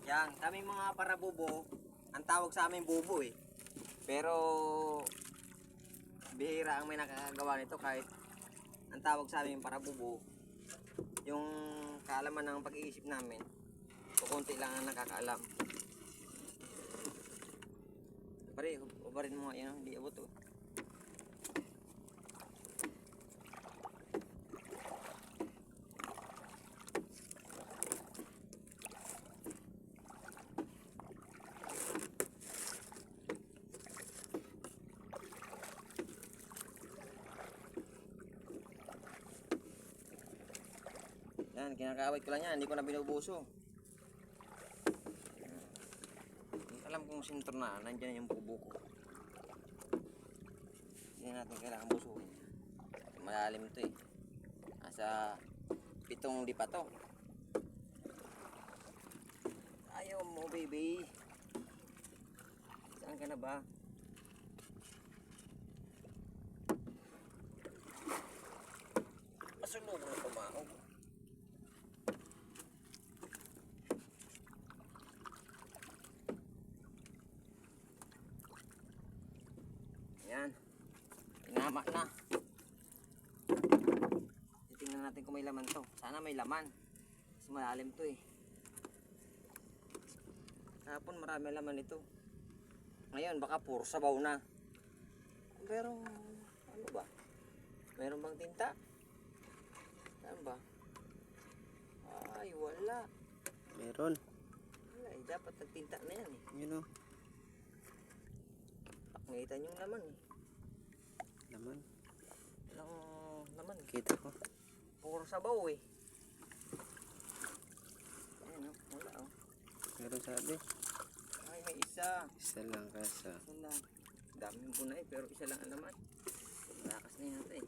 Yan, kami mga parabubo, ang tawag sa amin bubo eh. Pero bihira ang may nakakagawa nito kahit ang tawag sa amin parabubo. Yung kaalaman ng pag-iisip namin, kukunti lang ang nakakaalam. Pare, ubarin mo nga yan, hindi abot oh. Yan, kinakawit ko lang yan, hindi ko na binubuso. Hindi alam kung sintor na, nandyan yung bubo ko. Hindi natin kailangan busuin. Malalim to eh. Nasa 7 lipa to. Ayaw mo baby. Saan ka na ba? Masulog na tumaog. Yan. Tinama na. Titingnan natin kung may laman to. Sana may laman. Kasi malalim to eh. Kahapon marami laman ito. Ngayon baka puro sabaw na. Pero ano ba? Meron bang tinta? Saan ba? Ay wala. Meron. Wala eh. Dapat nagtinta na yan eh. Yun o. Pakingitan yung laman eh. Laman. Walang laman. Kita ko. Puro sabaw eh. Ayan oh. Wala oh. Meron sabi. Ay may isa. Isa lang kasa. Isa lang. Daming bunay pero isa lang ang laman. Malakas na yata eh.